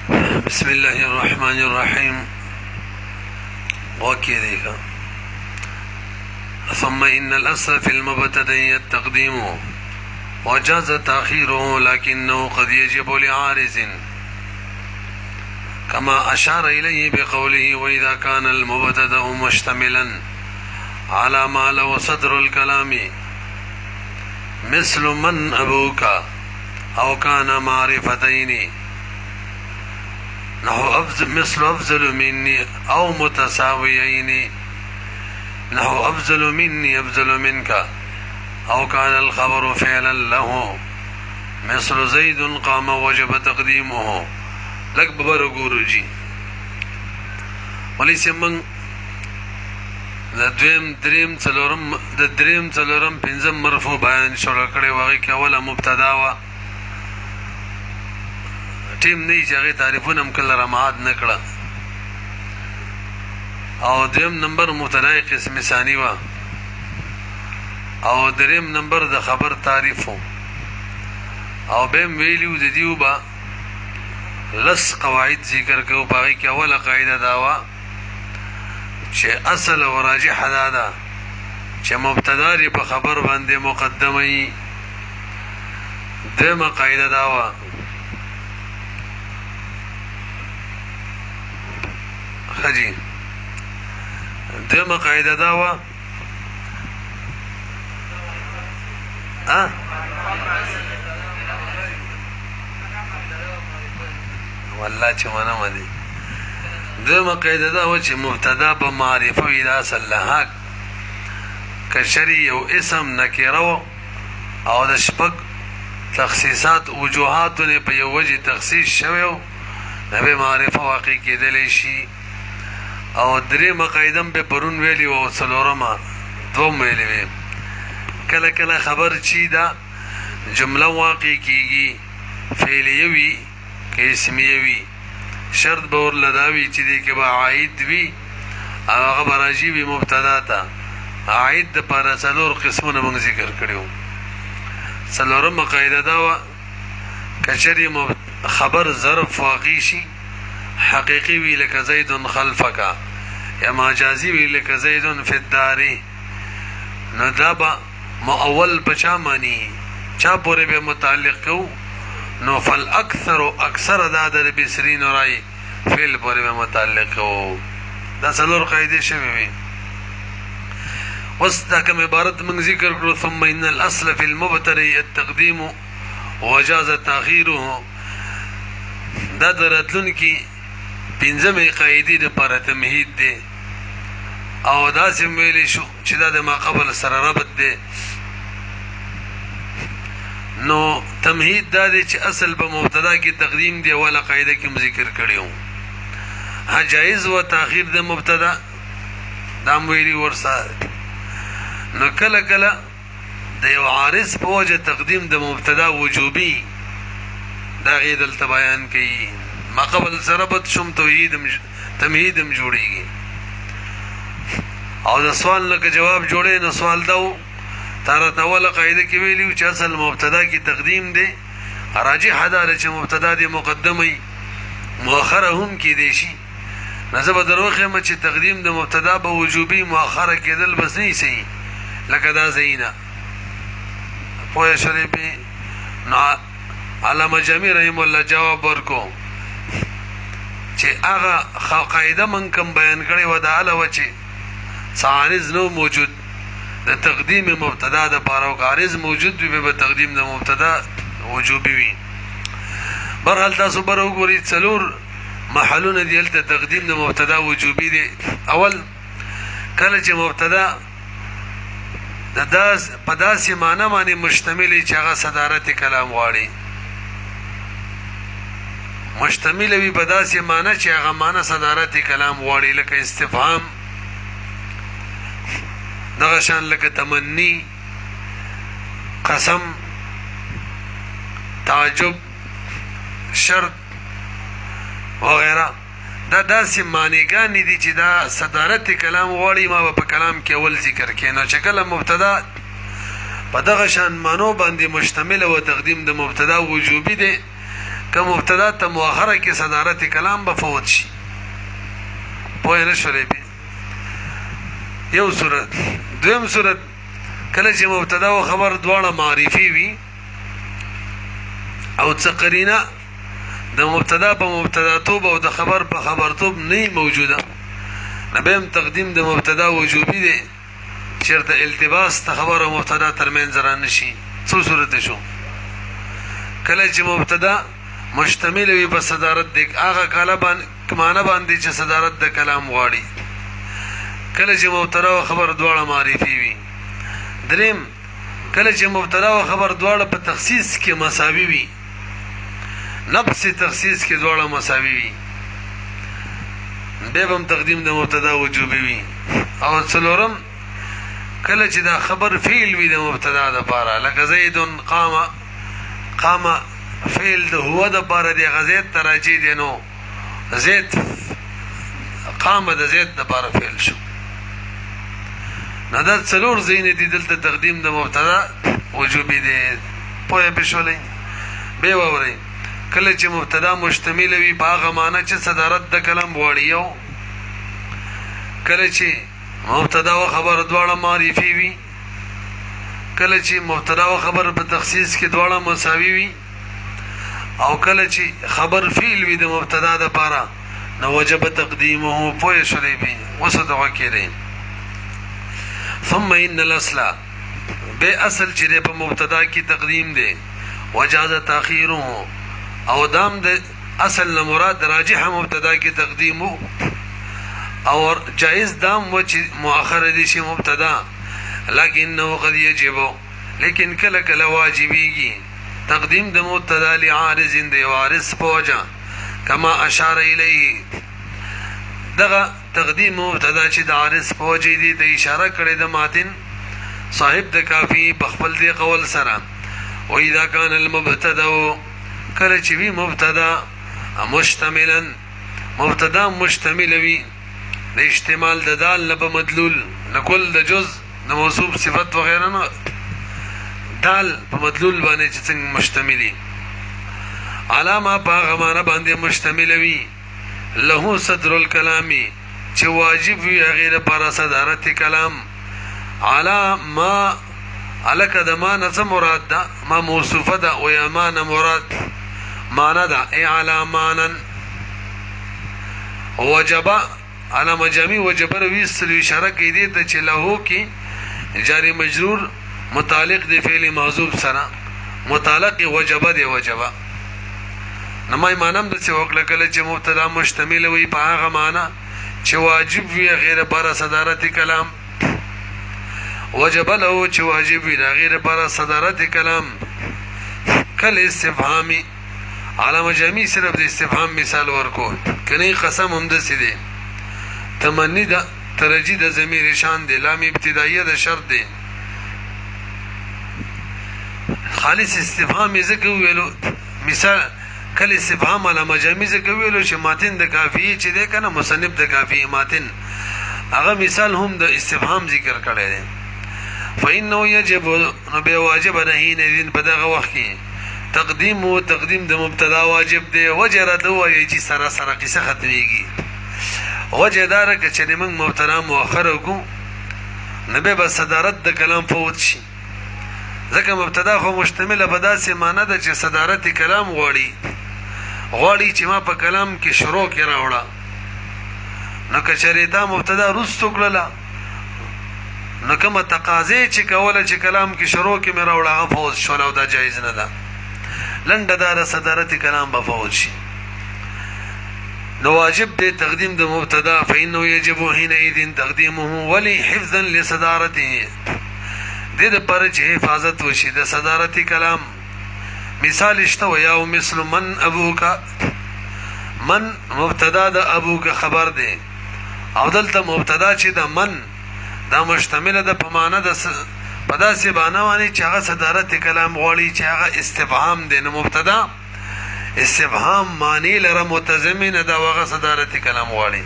بسم الله الرحمن الرحيم. وكذلك ثم إن الأصل في المبتدئ التقديم وجاز تأخيره لكنه قد يجب لعارض كما أشار إليه بقوله وإذا كان المبتدأ مشتملا على ما له صدر الكلام مثل من أبوك أو كان معرفتين نحو مثل أفضل مني أو متساويين نحو أفضل مني أفضل منك أو كان الخبر فعلا له مثل زيد قام وجب تقديمه لك ببر گورو وليس من د دریم څلورم پنځم مرفوع بیان شروع کړي واغې کې اوله مبتدا وا ټیم نه چې هغه تعریفونه هم کله رمعات نه کړه او دریم نمبر مبتدا قسم ثانی وا او دریم نمبر د خبر تعریف او بهم ویلیو د دیو با لس قواعد ذکر کوي باغی کې اوله قاعده دا وا چې اصل او راجح ده چې مبتدا ری په خبر باندې مقدمه دمه قاعده دا وا خجی دمه قاعده دا وا والله چې معنا مدي دمه قاعده دا و چې مبتدا به معرفه وي د اصل له کشری او اسم نکره او د شپږ تخصیصات وجوهاتونه په یو وجه تخصیص شوی نبی معرفه واقع کېدلی شي او درېمه قاعده به پرون ویلی او څلورمه دوم ویلی وي کله کله خبر چی دا جمله واقع کیږي فعلیه وي که اسمیه وي شرط به ورلداوي چې دې کې به عاید وي او هغه به راجي وي مبتدا ته عاید دپاره څلور قسمونه موږ ذکر کړي وو څلورمه قاعده دا وه که چېرې خبر ظرف واقع شي حقیقي وي لکه زید خلفک یا مجازي وي لکه زید فی الدار نو دا به مؤول په چا معنی چا پورې به متعلق کوو نو فالاکثر اکثر دا د بصرین رای فعل پورې به متعلق کوو دا څلور قاعدې شوي وي اوس دا کوم عبارت موږ ذکر کړو ثم ان الاصل في المبتدئ التقديم وجاز تاخيره دا د راتلونکي پنځمې قاعدې دپاره تمهید دی او داسې ویلی شو چې دا د ما قبل سره ربط دی نو تمهید دا دی چې اصل په مبتدا کې تقدیم دی اوله قاعده کې م ذکر کړی وو ها جایز و تاخیر د مبتدا دا م ویلي ورسره نو کله کله د یو عارض په وجه تقدیم د مبتدا وجوبي دا غي دلته بیان کوي ما قبل سره ربط شوم تمهید هم جوړیږي او د سوال نه که جواب جوړې نو سوال دا و تارت اوله قاعده کې ویلیو چې اصل مبتدا کې تقدیم دی راجح ده چې مبتدا دی مقدمه مؤخره هم کېدی شي نو زه به در وښیم چې تقدیم د مبتدا به وجوبي مؤخره کېدل بس نه صحیح لکه دا صحیح نه پوه شوې پې نو علامه جامی رحم الله جواب ورکو چې هغه قاعده من کوم بیان کړې وه دا هله وه چې څه عارض نو موجود د تقدیم مبتدا د پاره او عارض موجود وي به تقدیم د مبتدا وجوبي وي برحال تاسو بر وګورئ څلور محلونه دي هلته تقدیم د مبتدا وجوبي دي اول کله چې مبتدا په داسې معنی باندې مشتمل وي چې هغه صدارت کلام غواړي مشتمل وي په داسې معنی چې هغه معنی صدارت کلام غواړي لکه استفهام دغه شان لکه تمنی قسم تعجب شرط وغیره دا داسې معنیګانې دي چې دا صدارت کلام غواړي ما به په کلام کې اول ذکر کړي نو چې کله مبتدا په دغه شان معنو باندې مشتمل و تقدیم د مبتدا وجوبي دی که مبتدا ته مؤخره کې صدارت کلام به فوت شي پوه نه شولې یو صورت دویم صورت کله چې مبتدا او خبر دواړه معرفي وي او څه قرینه د مبتدا په مبتدا توب او د خبر په خبر توب نه موجوده نبیم تقدیم د مبتدا وجوبي دی چیرته التباس ته خبر او مبتدا ترمن زرا نشي څو صورت شو کله چې مبتدا مشتمل وي په صدارت د هغه کمانه باندې چې صدارت د کلام غواړي کله چې مبتدا او خبر دواړه معرفي وي دریم کله چې مبتدا او خبر دواړه په تخصیص کې مساوي وي نفس تخصیص کې دواړه مساوي وي به هم تقدیم د مبتدا وجوبي وي او څلورم کله چې دا خبر فعل وي د مبتدا د پاره لکه زید قام فعل د هو د پاره دی غزید تراجی دی نو زید قام د زید د پاره فعل شو نه دا څلور زین دي دلته تقدیم د مبتدا وجوبي دی پوهه بشولې به ووري کله چې مبتدا مشتمل وي په هغه معنی چې صدارت د کلام غواړي یو کله چې مبتدا او خبر دواړه معرفي وي کله چې مبتدا او خبر په تخصیص کې دواړه مساوي وي او کله چې خبر فعل وي د مبتدا د پاره نو وجب تقدیمه پوه شولې بي وسدغه کړي ثم ان الاصل به اصل چې په مبتدا کې تقدیم دی وجاز تاخيره او دام د اصل نه مراد راجح مبتدا کې تقدیم او جائز دام و چې مؤخر دي شي مبتدا لكنه قد يجب لیکن کله کله واجبيږي تقدیم د مبتدا لعارض دی وارث پوجا کما اشار الیه دغه تقدیم مبتدا چې د عارض پوجي دي د اشاره کړې د ماتن صاحب د کافی بخبل دی قول سره و اذا كان المبتدا کله چې وی مبتدا مشتمل وي د اشتمال د دال په مدلول نقول د جز د موصوف صفت وغيرها نه دال په مدلول باندې چې څنګه مشتملي علامه په غمانه باندې مشتمل وي له صدر الكلام چې واجب وي غیر پر صدارت کلام علامه الک د ما نه مراد ده ما موصوفه ده او یا ما نه مراد معنی ده ای علامانا وجب علامه جمعی وجب روی سلو اشاره کې دي ته چې له کې جاری مجرور متعلق دی فعل محذوف سره متعلق وجب دی وجب نمای مانم د څه وکړه کله چې مبتدا مشتمل وي په هغه معنی چې واجب وي غیر پر صدارت کلام وجب له چې واجب وي غیر پر صدارت کلام کله استفهامي علامه جمعی صرف د استفهام مثال ورکو کني قسم هم د سیده تمنی د ترجی د ضمیر شان دی لام ابتدائیه د شرط دی خالص استفهام ذکر ویلو مثال کله استفهام علامه جمعی ذکر ویلو چې ماتن د کافیه چې ده کنه مصنف د کافیه ماتن هغه مثال هم د استفهام ذکر کړی دی فإنه يجب نو واجب نه دین په دغه وخت کې تقدیم د مبتدا واجب دی وجرت وایي چې سره سره قصه ختميږي وجه دار ک چې موږ مبتدا مؤخر کو نبه به صدارت د کلام فوت شي ځکه مبتدا خو مشتمل په داسې معنی ده چې صدارت کلام غواړي چې ما په کلام کې شروع کې راوړه نو کچریتا مبتدا رستو کړله نو کومه تقاضې چې کوله چې کلام کې شروع کې مې راوړه هغه فوت شو او دا جایز نه ده لنډه دار صدارت کلام به فوت شي نو واجب دی تقدیم د مبتدا فإنه يجب حينئذ تقديمه ولي حفظا لصدارته د دې پر چې حفاظت وشي د صدارت کلام مثال اشته ويا مثل من ابوک من مبتدا د ابوک خبر دی او دلته مبتدا چې د من دا مشتمل ده په معنا د پداسې باندې چې هغه صدارت کلام غواړي چې هغه استفهام دی نو مبتدا استفهام معنی لره متضمن ده هغه صدارت کلام غواړي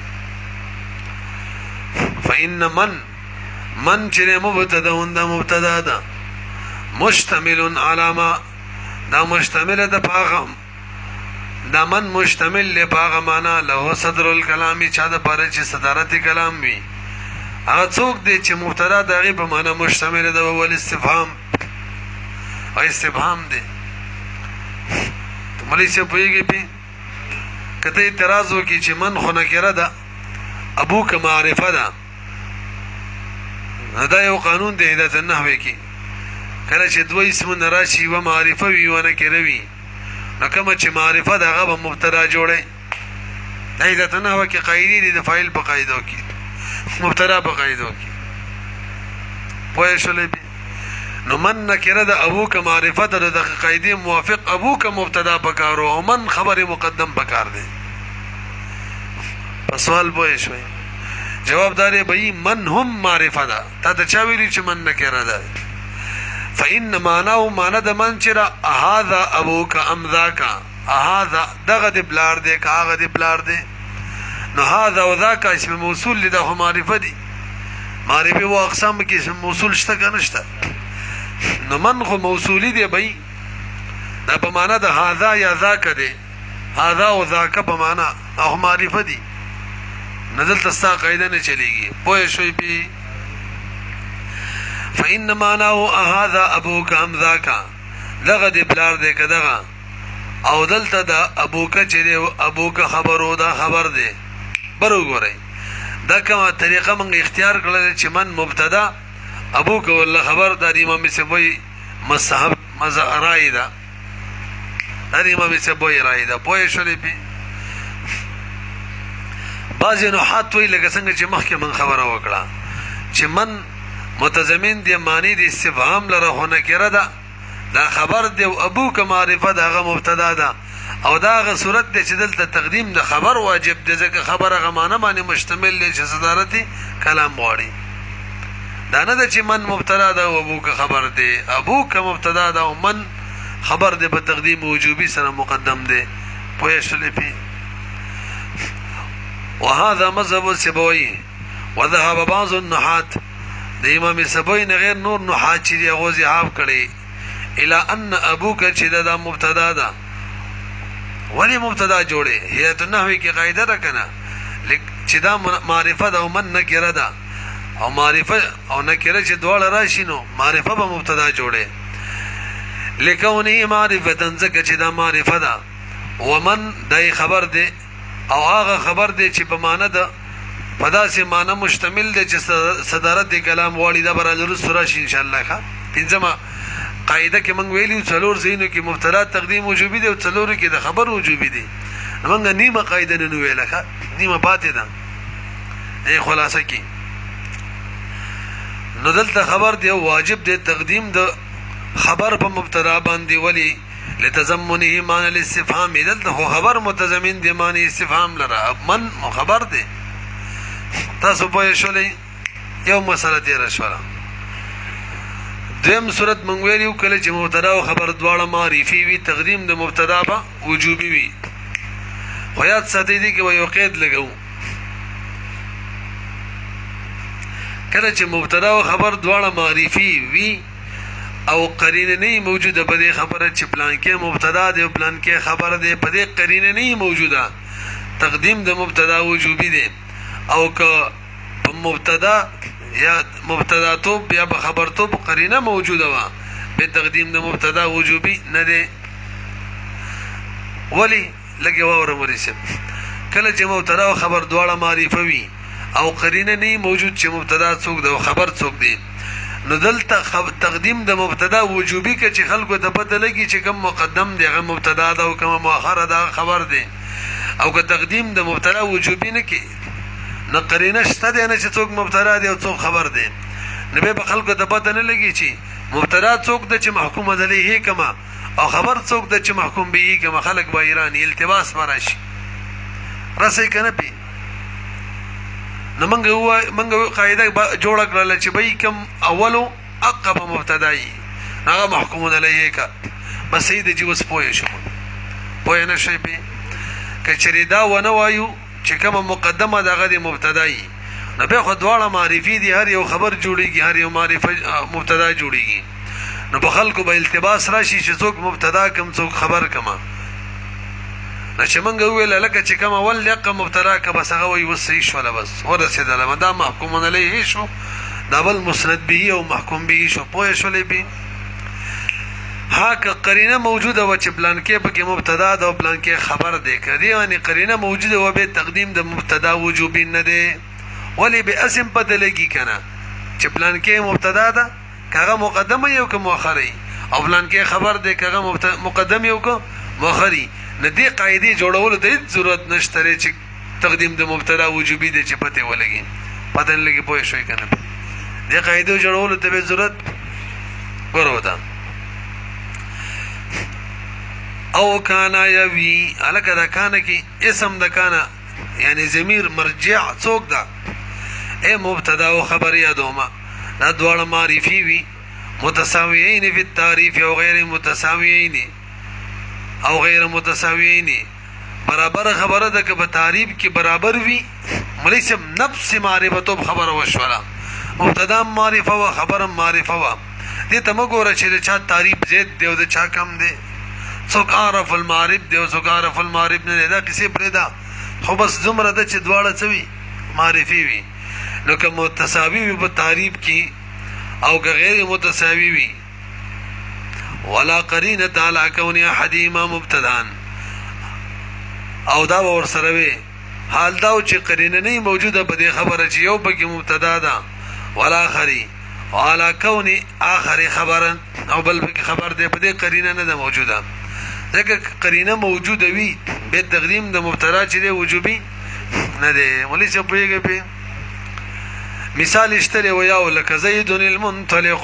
فإن من چې مبتدا ده مشتمل علامه دا مشتمل ده په دا من مشتمل له پاغه معنا له صدر الکلام چا د پاره چې صدارت کلام وي هغه څوک دی چې مبتدا دغه په معنا مشتمل ده ول استفهام او استفهام دی ملي څه پويږي په کته اعتراض وکي چې من خو نکره ده ابوک معرفه ده دا یو قانون دی هدایت النحو کې کله چې دوی اسم راشي و معرفه وي و نکره وي نو کوم چې معرفه دغه به مبتدا جوړي دا هدایت النحو کې قاعده دي د فاعل په قاعده کې مبتدا په قاعده کې پوه شولې نو من نکره د ابوک معرفه د قاعده موافق ابوک مبتدا پکارو او من خبر مقدم پکار دی په سوال پوه شوي جواب داري به من هم معرفه ده تا ته چا ویلی چې من نکره ده فإن معناه معنی د من چې هذا ابوک ام ذاک هذا دغه د بلار دی کاغه د بلار دی نو هذا وذاك اسم موصول له معرفه دي معرفه او اقسام کې اسم موصول شته کنه شته نو من خو موصولی دی بای دا په معنا د هذا یا ذاک دی هذا او ذاک په معنا او معرفه دي نزل تستا قاعده نه چلیږي پوه شوي پی فإن معناه هذا ابوك ام ذاك دغه د بلار دی کدغه او دلته دا ابوک چې دی ابوک خبرو دا خبر دی برو ګورئ دا کومه طریقه موږ اختیار کړل چې من مبتدا ابوک ول خبر د امام سبوی مصحب مزرای دا د امام سبوی رای دا پوه شولې پی بعضی نحات وی لکه څنګه چې مخکې من خبره وکړه چې من متضمن دی معنی د استفهام لره هونه کړه دا خبر دی او ابوک معرفه دغه مبتدا ده او داغه صورت دی چې دلته تقدیم د خبر واجب دی ځکه خبره غمانه باندې مشتمل دی چې صدارتي کلام غواړي دا نه ده چې من مبتدا ده او ابوک خبر دی ابوک مبتدا ده او من خبر دی په تقدیم وجوبي سره مقدم دی پوه شولې پی وهذا مذهب السبوي وذهب بعض النحات د امام سبوی نه غیر نور نحات چې دی غوځي حاب کړي الى ان ابوک چې دا مبتدا ده ولی مبتدا جوړي هدایت النحو کې قاعده ده کنه چې دا معرفه ده او من نکره ده او معرفه او نکره چې دواړه راشي نو معرفه به مبتدا جوړي لکونه معرفه ځکه چې دا معرفه ده ومن دای خبر ده او هغه خبر دی چې په معنا ده په داسې معنا مشتمل دی چې صدارت د کلام واړی دا برالرو سره شي ان شاء الله ښه پنځمه قاعده کې موږ ویلو څلور زینو کې مبتدا تقدیم وجوبي دی او څلور کې د خبر وجوبي دی موږ نیمه قاعده نه ویله ښه نیمه پاتې ده ای خلاصه کې نو دلته خبر دی واجب دی تقدیم د خبر په مبتدا باندې ولی لتزمنه معنی الاستفهام دلته خبر متضمن دی معنی استفهام لره من خبر دی تاسو په شولې یو مسله تیر شوه دیم صورت مونږ ویلو کله چې مبتدا او خبر دواړه معرفي وي تقدیم د مبتدا په وجوبي وي خو یاد ساتئ دي کې یو قید لګو کله چې مبتدا او خبر دواړه معرفي وي او قرینه نه موجوده په دې خبره چې پلان کې مبتدا دی او پلان کې خبر دی په دې قرینه نه موجوده تقدیم د مبتدا وجوبي دی او که مبتدا یا مبتدا تو یا خبر تو قرینه موجوده وا به تقدیم د مبتدا وجوبي نه دی ولی لګي وره ورسې کله چې مبتدا او خبر دواړه معرفه وي او قرینه نه موجود چې مبتدا څوک دی او خبر څوک دی نو دلته تقدیم د مبتدا وجوبي کې چې خلکو ته پته لګي چې کوم مقدم دی هغه مبتدا ده او کوم مؤخر ده خبر دی او که تقدیم د مبتدا وجوبي نه کې نه قرینه شته دی نه چې څوک مبتدا دی او څوک خبر دی نو به خلکو ته پته نه لګي چې مبتدا څوک دی چې محکوم علیه کما او خبر څوک دی چې محکوم به کما خلک به ایران التباس براشي راسي کنه پی نو منګه قاعده جوړ کړل چې به کوم اولو عقب مبتدای هغه محکوم علیه کا بس سید جی وس پوه شو پوه نه شي به کچری دا ونه وایو چې کوم مقدمه دغه د مبتدای نو به خو دواړه معرفي دي هر یو خبر جوړیږي هر یو معرفه مبتدا جوړیږي نو په خلکو به التباس راشي چې څوک مبتدا کم څوک خبر کما نو چې موږ وویل لکه چې کوم اول یقه مبتدا که بس هغه وایي اوس صحیح شوله بس ورسېدله دا محکوم علیه شو دا بل مسند به او محکوم به شو پوه شولې به ها که قرینه موجوده و چې پلانکې پکې مبتدا ده او پلانکې خبر دی که دی یعنې قرینه موجوده و به تقدیم د مبتدا وجوبي نه دی ولې به اسم پته لګي که نه چې پلانکې مبتدا ده که هغه مقدمه یو که مؤخري او پلانکې خبر دی که هغه مقدم یو که مؤخري نه دې قاعدې جوړولو ته هېڅ ضرورت نشته دی چې تقدیم د مبتدا وجوبي دی چې پتې ولګي پته نه لګي پوه شوئ که نه دې قاعدو جوړولو ته به ضرورت وروته او کانا یوی الکه دا کانا کی اسم دا کانا یعنی ضمیر مرجع څوک دا اے مبتدا او خبر یادوما دا دوړ معرفی وی متساویین فی التعریف او غیر متساویین او غیر متساویین برابر خبره ده که په تعریف کې برابر وی ملیسم نفس معرفتو خبر وشولا مبتدا معرفه و خبر معرفه و دې ته مګوره چې چا تعریف زید دی او د چا کم دی څوک عارف المعرف دی او څوک عارف المعرف نه دی دا کیسې پرېږده خو بس دومره ده چې دواړه څه وي معرفي وي نو که متساوي وي په تعریف کې او که غیر متساوي وي ولا قرینة علی کون احدهما مبتدان او دا به ورسره وي حال دا و چې قرینه نه موجوده په دې خبره چې یو پکې مبتدا ده ولا آخري وعلى کون آخر خبرا او بل پکې خبر دی په دې قرینه نه ده موجوده ځکه قرینه موجوده وي به تقدیم د مبتدا چې دی وجوبي نه دی ولې چې پوهېږئ پې مثال اشتری ویاو لکه زید المنطلق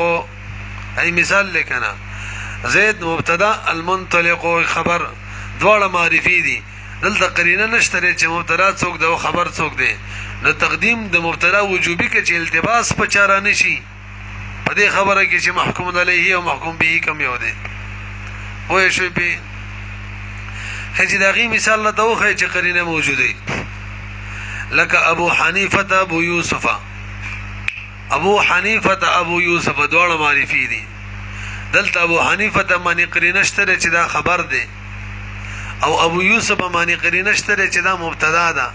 ای مثال لیکنه زید مبتدا المنطلق خبر دواړه معرفي دي دلته قرینه نشته چې مبتدا څوک دی او خبر څوک دی نو تقدیم د مبتدا وجوبي که چې التباس په چاره نشي په دې خبره کې چې محکوم علیه او محکوم به کم یو دی پوه شوئ پې چې د هغې مثال راته وښیئ چې قرینه موجوده لکه ابو حنیفه ابو یوسف ابو حنیفه ابو یوسف دواړه معرفي دي دلته ابو حنیفه باندې قرینه شته چې دا خبر دی او ابو یوسف باندې قرینه شته چې دا مبتدا ده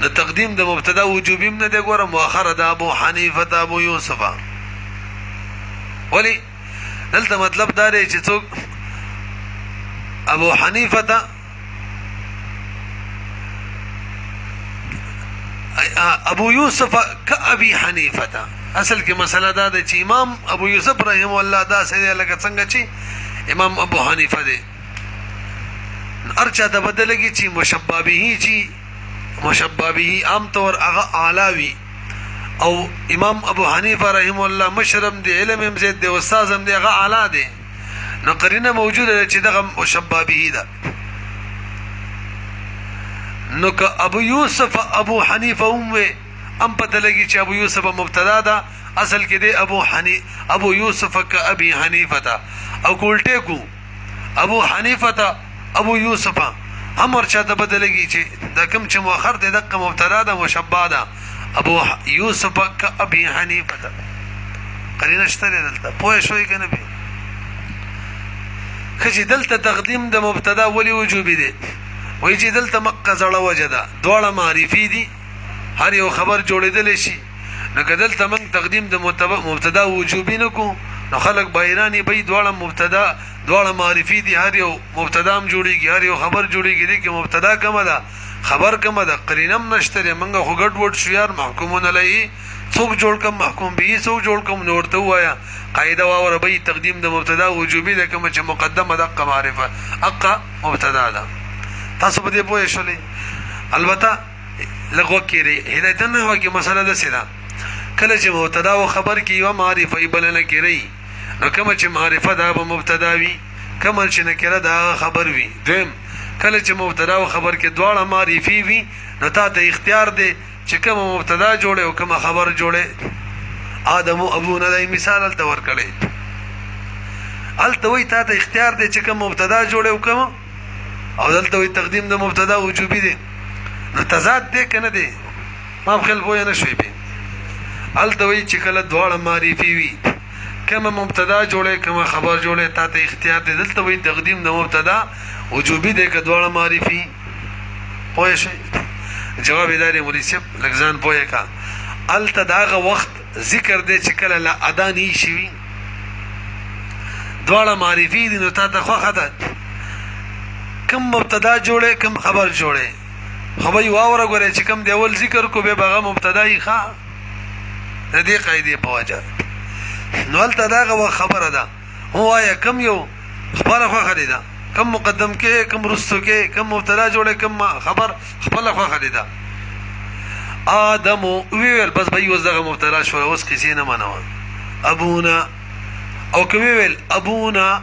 نو تقدیم د مبتدا وجوبي نه دی ګوره مؤخره ده ابو حنیفه ابو یوسف ولی دلته مطلب دا دی چې څوک ابو حنیفه ابو یوسف کابی حنیفه اصل کې مسله دا ده چې امام ابو یوسف رحم الله دا سره لکه څنګه چې امام ابو حنیفه دی ارچا ته بدلږي چې مشبہ به چې مشبہ به عام طور هغه اعلی او امام ابو حنیفه رحم الله مشرم دی علم هم زید دی استاد هم دی هغه اعلی دی نو قرینه موجوده چې دغه مشبہ به ده نو که ابو یوسف ابو حنیفه ام پته لګي چې ابو یوسف مبتدا ده اصل کې دی ابو یوسف ک ابي حنیفه او کولټه کو ابو حنیفه ابو یوسف امر چاته بدلږي چې دا کوم چې مؤخر دی دغه مبتدا ده مشبہ ده ابو یوسف ک ابي حنیفه قرینه شته دلته پوه شوي کنه به خجی دلته تقدیم د مبتدا ولی وجوبي دی وای چې دلته مکه زړه وجدا دواړه معرفي دي هر یو خبر جوړېدل شي نو که دلته موږ تقدیم د مبتدا وجوبي نه کو نو خلک بایرانی به دواړه معرفي دي هر یو مبتدا هم جوړیږي هر یو خبر جوړیږي دي کې مبتدا کومه ده خبر کومه ده قرینه هم نشته موږ خو ګډ وډ شو یار محکومون علیه څوک جوړ کم محکوم به څوک جوړ کم نو ورته وایا قاعده واوره به تقدیم د مبتدا وجوبي ده کوم چې مقدمه دقه معرفه اقا مبتدا ده تاسو په دې پوه شولې البته لغو کې هدایت نه وکي مسله ده سره کله چې مبتدا او خبر کې یو معرفه بلنه کړی نو کوم چې معرفه ده به مبتدا وي کوم چې نکره ده خبر وي دیم کله چې مبتدا او خبر کې دواړه معرفي وي نو تا ته اختیار دی چې کوم مبتدا جوړه او کوم خبر جوړه آدم او ابو نه مثال الته ور کړی الته وي تا ته اختیار دی چې کوم مبتدا جوړه او کوم او دلته وي تقدیم د مبتدا وجوبي دی نو تضاد دی کنه دی ما خپل پوهه نه شوي الته وي چې کله دواړه معرفي وي کوم مبتدا جوړه کوم خبر جوړه تا ته اختیار دی دلته وي تقدیم د مبتدا وجوبي دی که دواړه معرفي پوه شئ جواب یې دا دی مولوي صاحب لږ ځان پوه کا هلته د هغه وخت ذکر دی چې کله لا ادا نه یي شوي دواړه معرفي دي نو تا ته خوښه ده کم مبتدا جوړې کم خبر جوړې خو به یې واوره ګورې چې کم د اول ذکر کو بیا به هغه مبتدا یي ښه د دې قاعدې په وجه نو هلته د هغه وخت خبره ده ووایه کم یو خپله خوښه دې ده کم مقدم کې کم رستو کې کم مبتدا جوړې کم خبر خپله خوښه دې ده آدم ویل بس به یې اوس دغه مبتلا شوله اوس قیسې نه منوه ابونا او که ویل ابونا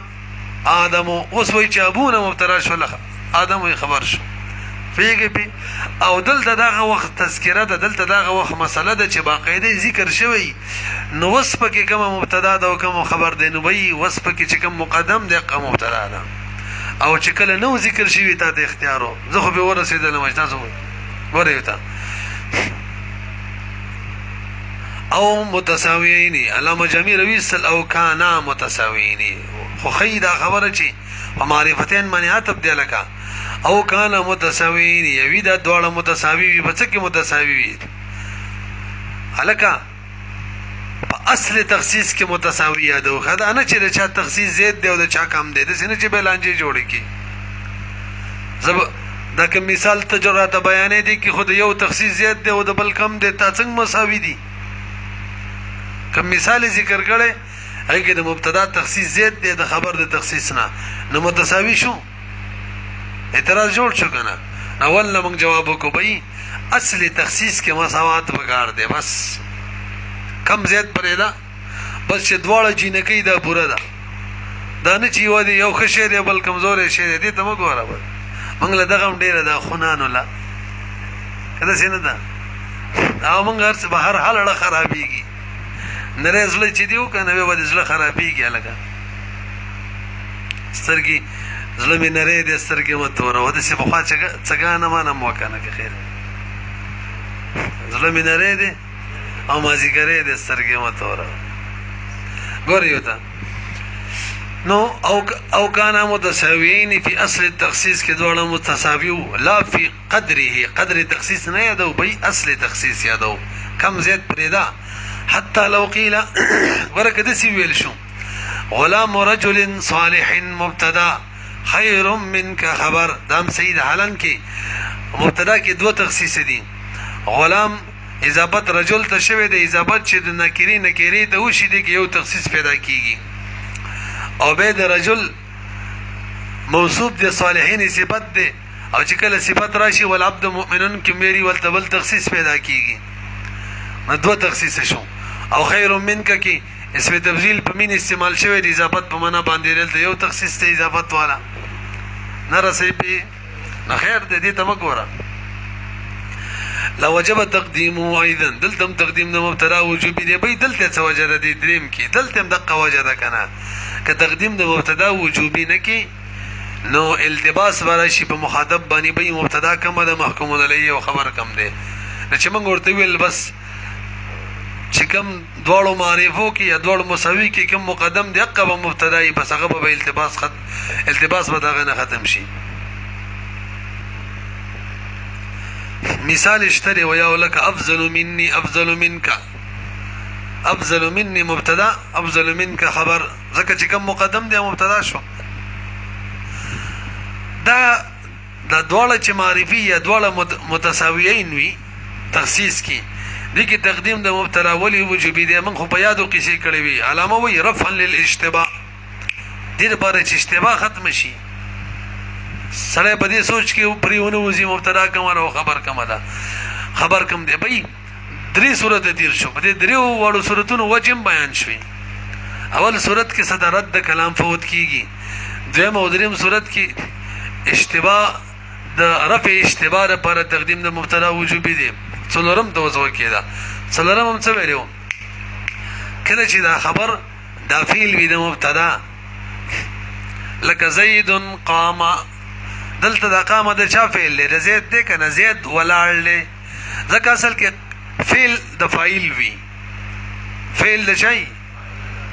آدم اوس وایي چې ابونا مبتلا شوله آدم وایي خبر شو پوهېږئ پې او دلته دغه وخت تذکره ده دلته دغه وخت مسله ده چې باقاعده ذکر شوی نو اوس پکې کومه مبتدا ده او کوم خبر دی نو به یي اوس پکې چې کوم مقدم دی هغه مبتدا ده او چې کله نو ذکر شوي تا ته اختیار و زه خو بې ورسېدلم چې تاسو ګورئ ته او متساویینی علامه جامی رویستل او کانا متساویینی خو ښایي دا خبره چې په معرفتین باندې عطف دی لکه او کانا متساویینی یوي دا دواړه متساوي وي په څه کې متساوي وي هلکه په اصل تخصیص کې متساوي یادو ښه دا نه چې د چا تخصیص زیات دی او د چا کم دی داسې نه چې بیا لانجې جوړې کړي دا کوم مثال ته راته بیانې دی کې خو د یو تخصیص زیات دی او د بل کم دی تا څنګه مساوي دي کوم مثال ذکر کړی هغې کې د مبتدا تخصیص زیات دی د خبر د تخصیص نه نو متساوي شو اعتراض جوړ شو که نه اول نه موږ جواب وکړو بهی اصل تخصیص کې مساوات پکار دی بس کم زیات پرېږده بس چې دواړه جینکۍ دا پوره ده دا نه چې یوه دی یو ښه شی دی بل کمزوری شی دی دې ته مه ګوره بس موږ له دغه هم ډېره ده خونانو له که داسې نه ده او موږ هر څه به هر حال اړه خرابېږي نری زړه چې دی وکړه نو بیا به د زړه خرابېږي هلکه سترګې زړه مې نری دی سترګې مه توروه داسې پخوا څګانه مانه م وکړه نه که خیر زړه مې نری دی او مازدیګری دی سترګې مه توروه ګورې یو ته نو او کانا متساویین فی اصل التخصیص کې دواړه متساوي وو لا فی قدره قدر تخصیص نه یادو بی اصل تخصیص یادو کم زیات پرېږده حتی لو قیل ورکه داسې ویل شو غلام رجل صالح مبتدا خیر منک خبر دا هم صحیح ده حالن کې مبتدا کې دوه تخصیص دي غلام اضافت رجل ته شوی د اضافت چې د نکرې ته وشي دی کې یو تخصیص پیدا کیږي او بیا د رجل موصوف د صالحین صفت دی او چې کله صفت راشي والعبد مؤمنون کې میری ولته بل تخصیص پیدا کیږي نو دوه تخصیص شو او خیر منک کې اسم تفضیل په مین استعمال شوی د اضافت په معنا باندې دلته یو تخصیص ته اضافت والا نه رسې پې نو خیر دی دې ته مه ګوره لوجب تقدیمه ایضا دلته هم تقدیم د مبتدا وجوبي دی بی دلته څه وجه ده دې دریم کې دلته هم دقه وجه ده که نه که تقدیم د مبتدا وجوبي نه کې نو التباس به راشي په مخاطب باندې به مبتدا کمه ده محکوم علیه او خبر کم دی نو چې موږ ورته ویل بس چې کوم دواړو معرفو کې یا دواړو مساوي کې کوم مقدم دی هغه به مبتدا وي بس هغه به التباس به د هغې نه ختم شي مثال شته دی ویاو لکه افضل مني افضل منک افضل مني مبتدا افضل منک خبر ځکه چې کوم مقدم دی مبتدا شو دا دواړه چې معرفي یا دواړه متساویین وي تخصیص کې دې کې تقدیم د مبتدا ولې وجوبي دی موږ خو په یادو قیسې کړې وي علامه وایي رفعا للاشتباه دې دپاره چې اشتباه ختمه شي سړی په دې سوچ کې پرې ونه وځي مبتدا کومه ده او خبر کومه ده خبر کوم دی بهی درې صورته تیر شو په دې دریو واړو صورتونو وجه هم بیان شوي اول صورت کې صدارت د کلام فوت کیږي دویم او دریم صورت کې اشتباه د رفع اشتباه لپاره تقدیم د مبتدا وجوبي دی څلورم توضیح کېده څلورم هم څه ویلي وو کله چې دا خبر دا فعل وي د مبتدا لکه زید قام دلته دا قام د چا فعل دی د زید دی که نه زید ولاړ دی ځکه اصل کې فعل د فاعل وي فعل د چای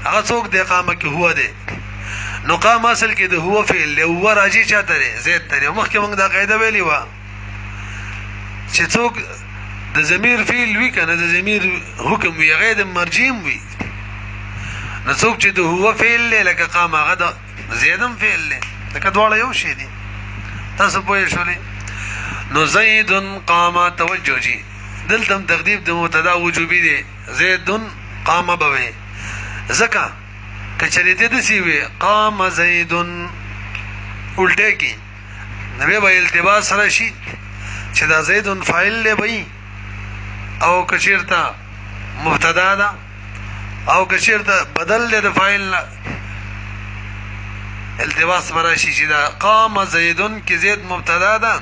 هغه څوک دی قامه کې هو دی نو قام اصل کې د هو فعل له هو راځي چاته دی زید ته مخکې موږ دا قاعده ویلې و چې څوک د ضمیر فعل وی کنه د ضمیر حکم وی غیر مرجیم وی نو څوک چې د هو فعل لکه قام هغه د زیدم فعل لکه دواړه یو شی دي تاسو پوه شئ نو زید قام توجه جی دلته تقدیم د مبتدا وجوبی دی زید قام بوي زکه کچری دې د سی وی قام زید الټه کی نو به التباس راشي چې دا زید فاعل لوي او کچیرتا مبتدا ده او کچیرتا بدل له فاعل التباس براشي چې دا قام زید کی زید مبتدا ده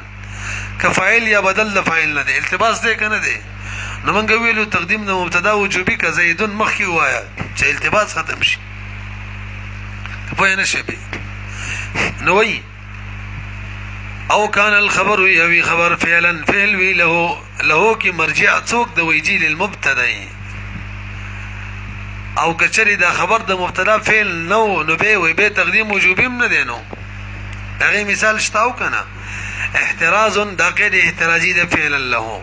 کفاعل یا بدل له فاعل نه ده التباس ده کنه ده نو موږ ویلو تقدیم د مبتدا وجوبی ک زیدون مخکی وایا چې التباس ختم شي په نه شي نو وی او کان الخبر یوی خبر فعلا فعل وی له کی مرجع څوک د ویجی للمبتدا او کچری دا خبر د مبتدا فعل نو به وی به تقدیم وجوبی نه دینو هغه مثال شتاو کنه احتراز دا قید احترازی د فعل له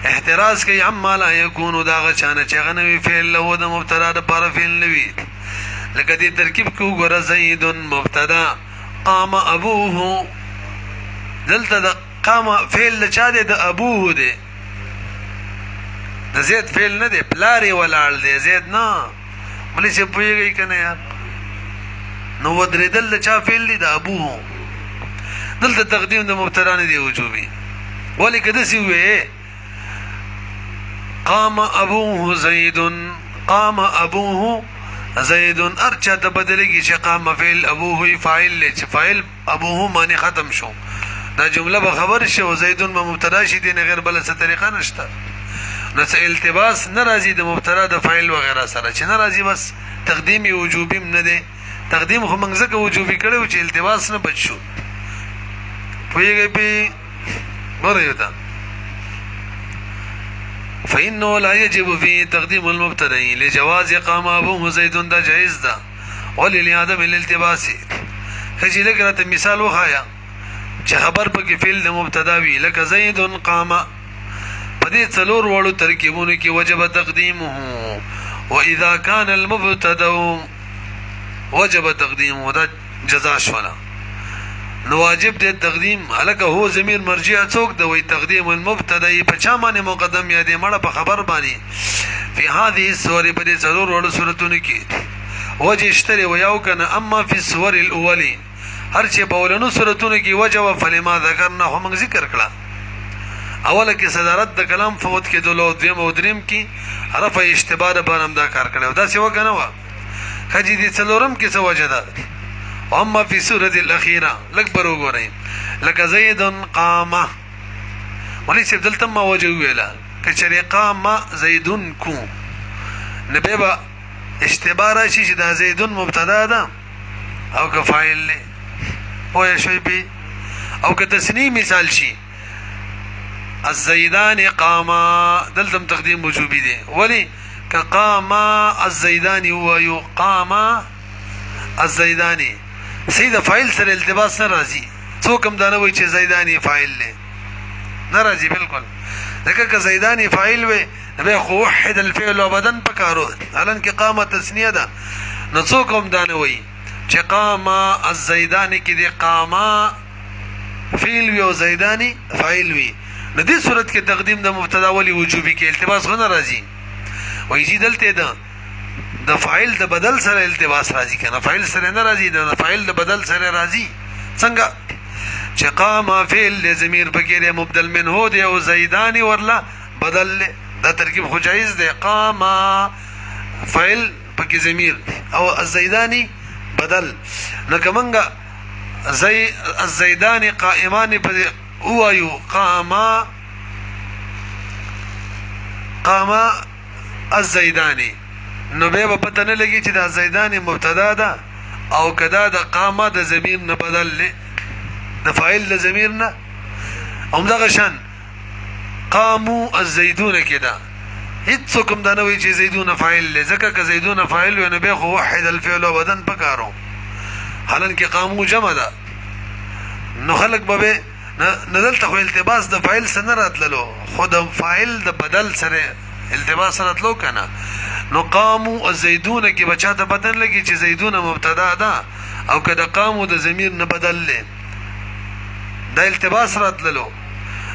احتراز کوي عما لا يكون دا غچانه چې غنوي فعل له د مبتدا د پر فعل نوي لکه دې ترکیب کو غره زید مبتدا قام ابوه دلته د قام فعل چا دی د ابوه دی د زید فعل نه دی پلاری ولال دی زید نه ملي څه پويږي کنه یار نو ودریدل د چا فعل دی د ابوه دلته تقدیم د مبتدا نه دی وجوبي ولی کده سی وې قام ابوه زید قام ابوه زید ارچا د بدلږي چې قام فعل ابوه فاعل له چې فاعل ابوه معنی ختم شو دا جمله به خبر شو زید مبتدا شي دي نه غیر بل څه طریقه نشته نو څه التباس ناراضي د مبتدا د فاعل وغیرہ سره چې ناراضي بس تقدیم وجوبي نه دی تقدیم خو موږ ځکه وجوبي کړو چې التباس نه بچ شو پویږي په ورته فإنه لا يجب فيه تقديم المبتدا لجواز قام ابوه زيد دا جائز ده وللعدم الالتباس خجي لګره مثال وخایا چې خبر په فعل د مبتدا وی لکه زید قام پدې څلور وړو ترکیبونو کې وجب تقديمه واذا كان المبتدا وجب تقديمه دا جزاء شولا نو واجب دې تقدیم الکه هو ضمیر مرجع څوک د وی تقدیم المبتدا په چا باندې مقدم یادې مړه په خبر باندې په هذه السور په دې ضرور ور صورتونو کې وجه اشتري وياو کنه اما في السور الاولي هر چې په ولنو صورتونو کې وجه فلما ذکرنا هم ذکر کړه اوله کې صدارت د کلام فوت کې دلو دیم او دریم کې حرف اشتباه باندې دا کار کړو دا څه وکنه وا خجی دې څلورم کې څه وجه ده اما في سوره الاخيره لکبر وګورئ لکه زید قام ولې چې دلته ما وجه ویلا کچری قام زیدون کو نبه با اشتباه راشي چې دا زیدون مبتدا ده او که فاعل له او شی به او که تسنی مثال شي الزیدان قام دلته تقدیم وجوبی دی ولی که قام الزیدان هو يقام الزیدانی سید فاعل سره التباس ناراضي څوک هم دا نه وایي چې زیدانی فاعل له ناراضي بالکل ځکه که زیدانی فاعل وي به خو وحد الفعل ابدا پکارو الان کې قامه تسنیه ده نو څوک هم دا نه وایي چې قام الزیدانی کې دی قام فعل وي او زیدانی فاعل وي نو دې صورت کې تقدیم د مبتدا ولی وجوبي کې التباس غو ناراضي وایي چې دلته ده د فاعل د بدل سره التباس راځي کنه فاعل سره نه راځي د فاعل د بدل سره راځي څنګه چې قام فعل ضمیر بغیر مبدل منه دی او زیدانی ورلا بدل دا ترکیب خو جایز دی قام فعل بغیر ضمیر او الزیدانی بدل نو کومنګ الزیدانی قائمان په او یو قام الزیدانی نو به پته نه لګي چې دا زیدانی مبتدا ده او کدا د قامه د ضمیر نه بدل له د فاعل د ضمیر نه هم دغه شان قاموا الزيدون كده هیڅ کوم دا نه وی چې زیدون فاعل له ځکه که زیدون فاعل و نه به خو وحد الفعل بدن پکارو حالانکه قامو جمع ده نو خلق به ندلته خو التباس د فاعل سره راتللو خو د فاعل د بدل سره التباس راتلو کنه نو قامو الزیدون کې بچاته بدل لګي چې زیدون مبتدا ده او کله قامو د ضمیر نه بدل لې دا التباس راتللو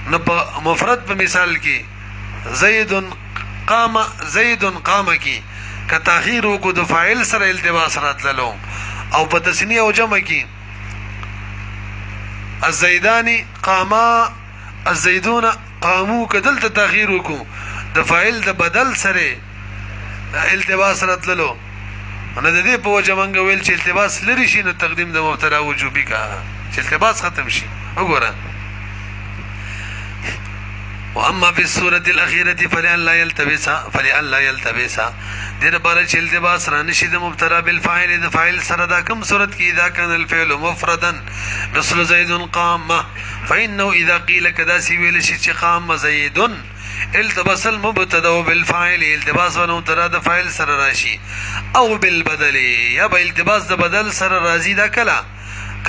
نو په مفرد په مثال کې زید قام کی که تاخیر کو د فاعل سره التباس راتللو او په تسنیه او جمع کې الزیدان قاما الزیدون قامو کدل ته تاخیر کو د فاعل د بدل سره التباس راتللو نو د دې په وجه مونږ ویل چې التباس لري شي نو تقدیم د مبتدا وجوبي کا چې التباس ختم شي وګوره واما في السوره الاخيره فلان لا يلتبس دیر بار چې التباس را نشي د مبتدا بالفاعل د فاعل سره دا کوم صورت کې اذا كان الفعل مفردا مثل زيد قام فانه اذا قيل كذا سي ویل شي چې قام زيد التبس المبتدا بالفاعل التباس ونو تر د فاعل سره راشي او بالبدل یا به التباس د بدل سره راځي دا کلا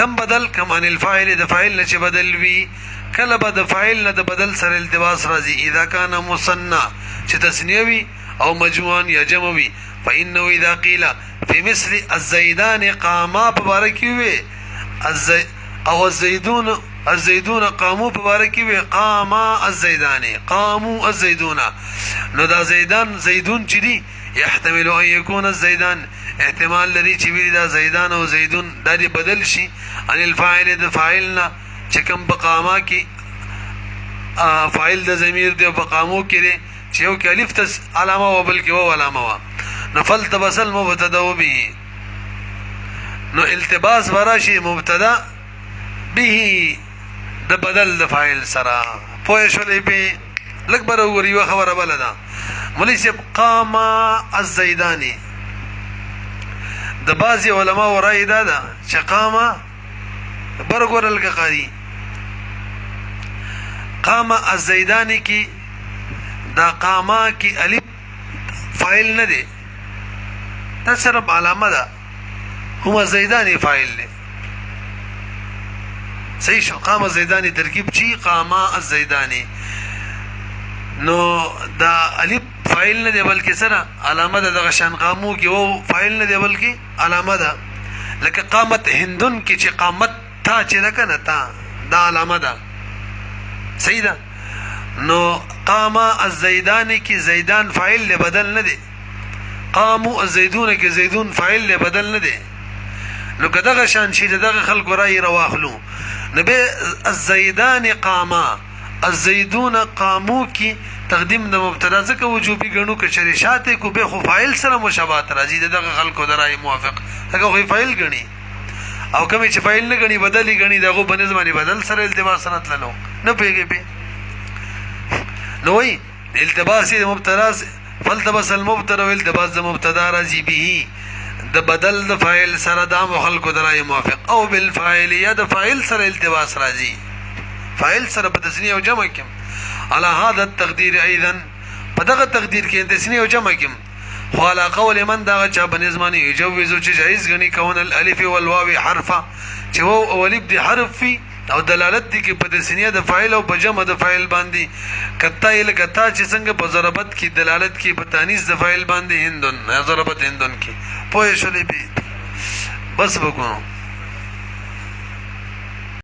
کم بدل کم ان الفاعل د فاعل نه چې بدل وی کله به د فاعل نه د بدل سره التباس راځي اذا كان مثنى چې تسنیه وی او مجموعا یا جمع وی فانه اذا قيل في مثل الزيدان قاما مبارکی وی او الزيدون قاموا مبارکی وی قاما الزيدان قاموا الزيدون نو دا زيدون چې دي يحتمل ان يكون الزيدان احتمال لري چې وی دا زيدان او زيدون دا دي بدل شي ان الفاعل د فاعلنا چې کوم بقاما کې فاعل د ضمیر دی بقامو کې چې یو کې الف تس علامه او بل کې و علامه وا نفل تبسل مبتدا به نو التباس وراشي مبتدا به د بدل د فاعل سره پوه شولې به لګ بر وګوري خبره بلدا مولوی صاحب قام الزیدانی د بعضی علما ورای دا چې قام برګورل کې قاری قام الزیدانی کی دا قاما کی الف فاعل نه دی دا صرف علامه ده هم زیدانی فاعل دی صحیح شو قام الزیدانی ترکیب چی قاما الزیدانی نو دا الف فاعل نه دی بلکې سره علامه ده د شان قامو کې وو فاعل نه دی بلکې علامه ده لکه قامت هندن کې چې قامت تا چې ده کنه تا دا علامه ده صحیح ده نو قام الزیدان کی زیدان فاعل له بدل نه دی قاموا الزیدون کی زیدون فاعل له بدل نه دی نو کداغه شان شي دغه خلق راي رواخلو نبي الزیدان قاما الزیدون قاموا کی تقدیم د مبتدا ځکه وجوبي غنو ک شریشات کو به خو فاعل سره مشابهت راځي دغه خلق درای موافق هغه خو فاعل غني او کوم چې فاعل نه غني بدلی غني دغه بنظمانی بدل سره التباس نه تللو نه پیږي به نوې التباس مبتدا فالتبس المبتدا والتباس مبتدا راځي به د بدل د فاعل سره د خلق درای موافق او بالفاعل یا د فاعل سره التباس راځي فاعل سره په تسنیه او جمع کې على هذا التقدير ايضا بدغه تقدیر کې تسنیه او جمع کې خو على قول من دا چا بنظمانی يجوز چې جائز غني کون الالف والواو حرفا چې وو او الف دي حرف فی او دلالت دي کې په تسنیه د فاعل او په جمع د فاعل باندې کتا یل کتا چې څنګه په ضربت کې دلالت کې په تانیث د فاعل باندې هندن ضربت هندن کې پوه شولې به بس وګورم